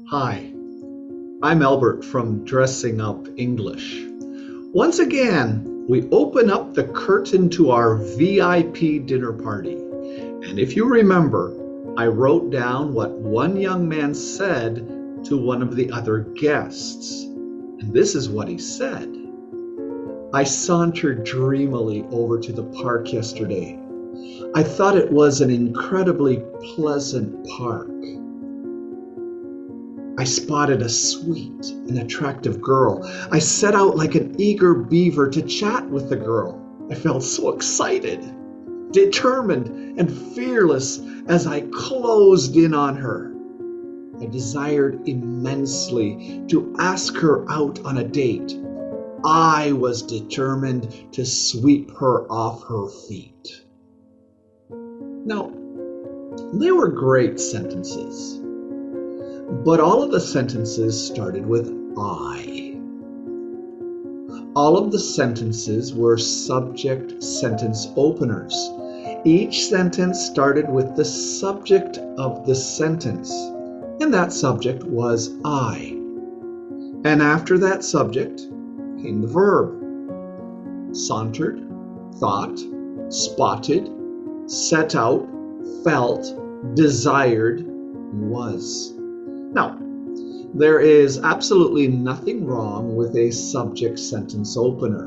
Hi, I'm Albert from Dressing Up English. Once again, we open up the curtain to our VIP dinner party. And if you remember, I wrote down what one young man said to one of the other guests. And this is what he said. I sauntered dreamily over to the park yesterday. I thought it was an incredibly pleasant park. I spotted a sweet and attractive girl. I set out like an eager beaver to chat with the girl. I felt so excited, determined, and fearless as I closed in on her. I desired immensely to ask her out on a date. I was determined to sweep her off her feet. Now, they were great sentences. But all of the sentences started with I. All of the sentences were subject sentence openers. Each sentence started with the subject of the sentence, and that subject was I. And after that subject came the verb. Sauntered, thought, spotted, set out, felt, desired, was. Now, there is absolutely nothing wrong with a subject sentence opener.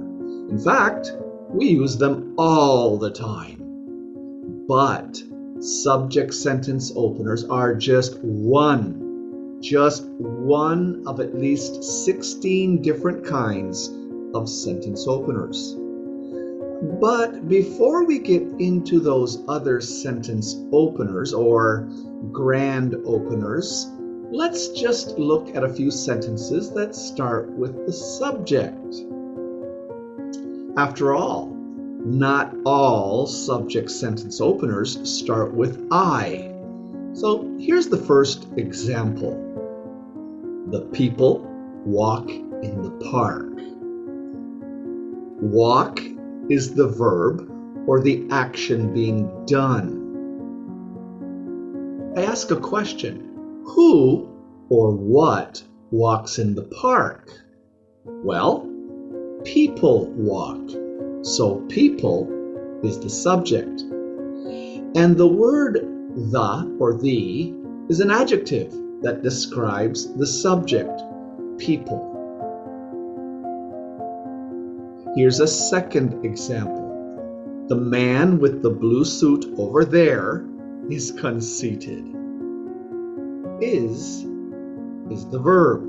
In fact, we use them all the time. But subject sentence openers are just one of at least 16 different kinds of sentence openers. But before we get into those other sentence openers or grand openers, let's just look at a few sentences that start with the subject. After all, not all subject sentence openers start with I. So here's the first example. The people walk in the park. Walk is the verb or the action being done. I ask a question. Who or what walks in the park? Well, people walk. So people is the subject. And the word the or the is an adjective that describes the subject, people. Here's a second example. The man with the blue suit over there is conceited. Is the verb.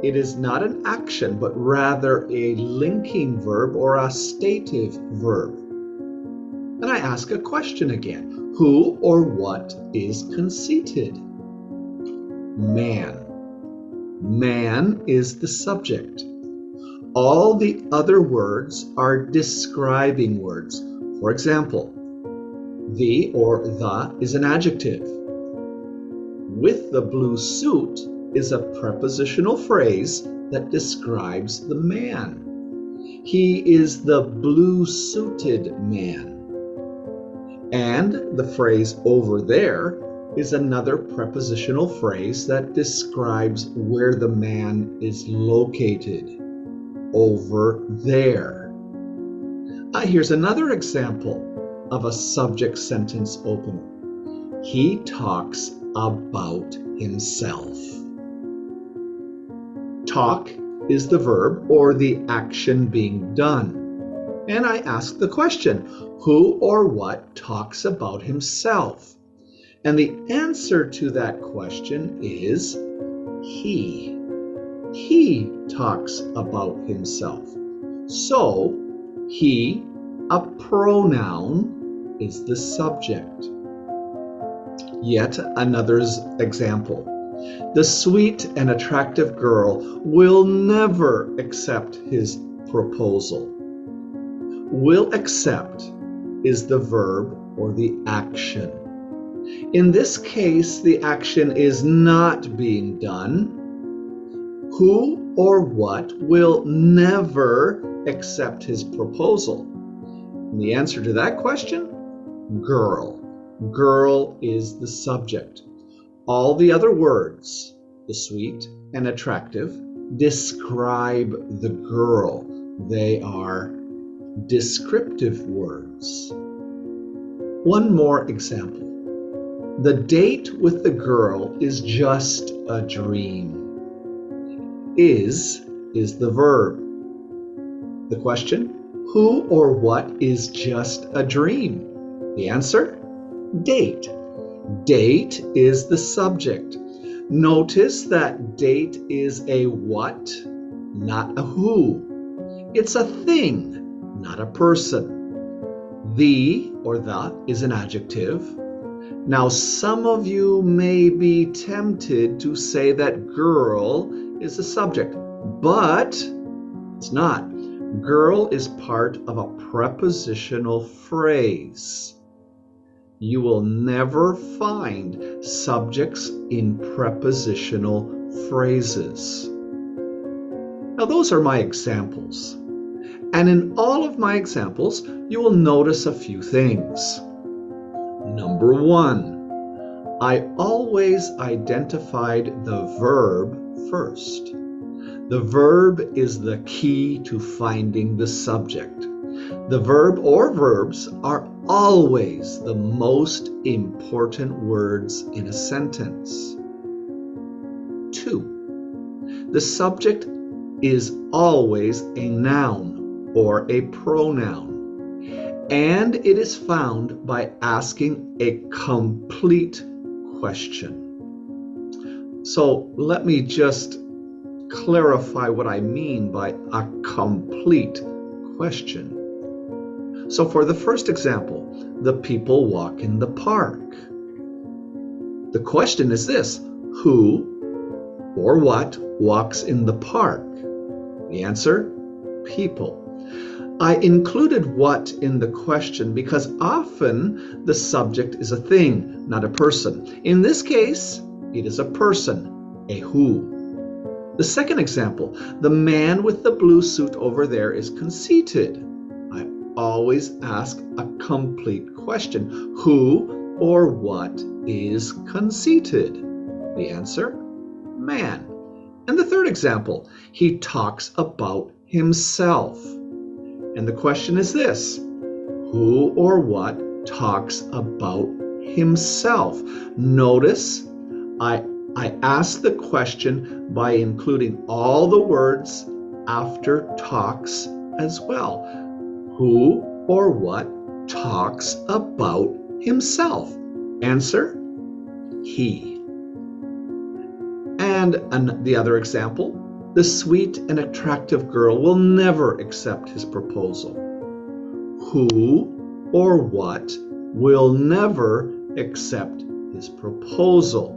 It is not an action, but rather a linking verb or a stative verb. And I ask a question again. Who or what is conceited? Man. Man is the subject. All the other words are describing words. For example, the or the is an adjective. With the blue suit is a prepositional phrase that describes the man. He is the blue-suited man. And the phrase over there is another prepositional phrase that describes where the man is located. Over there. Here's another example of a subject sentence opener. He talks about himself. Talk is the verb or the action being done. And I ask the question, who or what talks about himself? And the answer to that question is he. He talks about himself. So, he, a pronoun, is the subject. Yet another example. The sweet and attractive girl will never accept his proposal. Will accept is the verb or the action. In this case, the action is not being done. Who or what will never accept his proposal? And the answer to that question? Girl. Girl is the subject. All the other words the sweet and attractive, describe the girl. They are descriptive words. One more example. The date with the girl is just a dream. Is the verb. The question, who or what is just a dream? The answer, date. Date is the subject. Notice that date is a what, not a who. It's a thing, not a person. The or the is an adjective. Now, some of you may be tempted to say that girl is a subject, but it's not. Girl is part of a prepositional phrase. You will never find subjects in prepositional phrases. Now, those are my examples. And in all of my examples, you will notice a few things. Number one, I always identified the verb first. The verb is the key to finding the subject. The verb or verbs are always the most important words in a sentence. 2, the subject is always a noun or a pronoun, and it is found by asking a complete question. So let me just clarify what I mean by a complete question. So for the first example, the people walk in the park. The question is this: who or what walks in the park? The answer, people. I included what in the question because often the subject is a thing, not a person. In this case, it is a person, a who. The second example, the man with the blue suit over there is conceited. I always ask a complete question. Who or what is conceited? The answer, man. And the third example, he talks about himself. And the question is this: who or what talks about himself? Notice I asked the question by including all the words after talks as well. Who or what talks about himself? Answer, he. And the other example, the sweet and attractive girl will never accept his proposal. Who or what will never accept his proposal?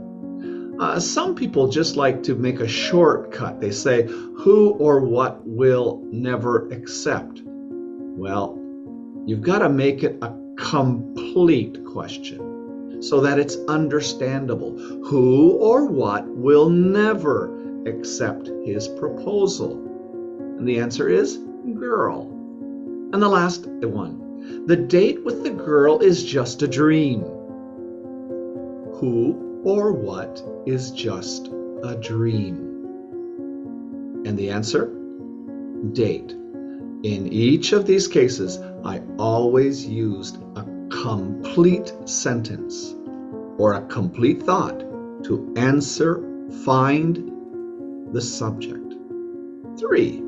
Some people just like to make a shortcut. They say, who or what will never accept? Well, you've got to make it a complete question so that it's understandable. Who or what will never accept his proposal? And the answer is girl. And the last one, the date with the girl is just a dream. Who or what is just a dream? And the answer, date. In each of these cases, I always used a complete sentence or a complete thought to answer, find the subject. 3,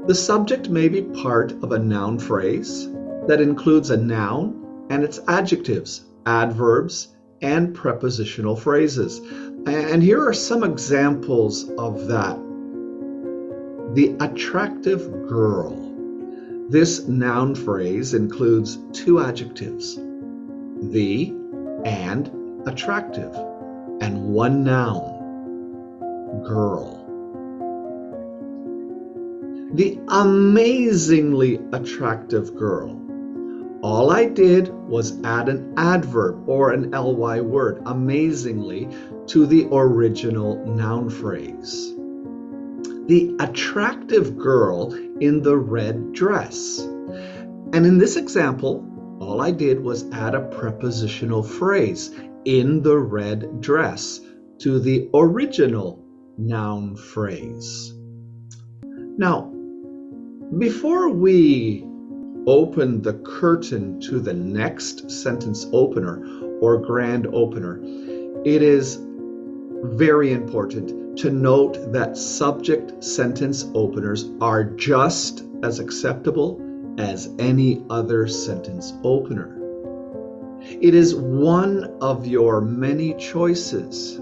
the subject may be part of a noun phrase that includes a noun and its adjectives, adverbs, and prepositional phrases. And here are some examples of that. The attractive girl. This noun phrase includes 2 adjectives, the and attractive, and 1 noun, girl. The amazingly attractive girl. All I did was add an adverb or an ly word, amazingly, to the original noun phrase. The attractive girl in the red dress. And in this example, all I did was add a prepositional phrase, in the red dress. to the original noun phrase. Now, before we open the curtain to the next sentence opener or grand opener, it is very important to note that subject sentence openers are just as acceptable as any other sentence opener. It is one of your many choices.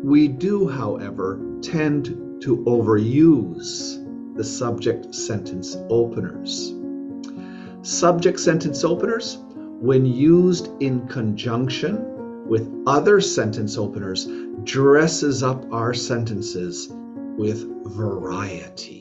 We do, however, tend to overuse the subject sentence openers. Subject sentence openers, when used in conjunction with other sentence openers, dresses up our sentences with variety.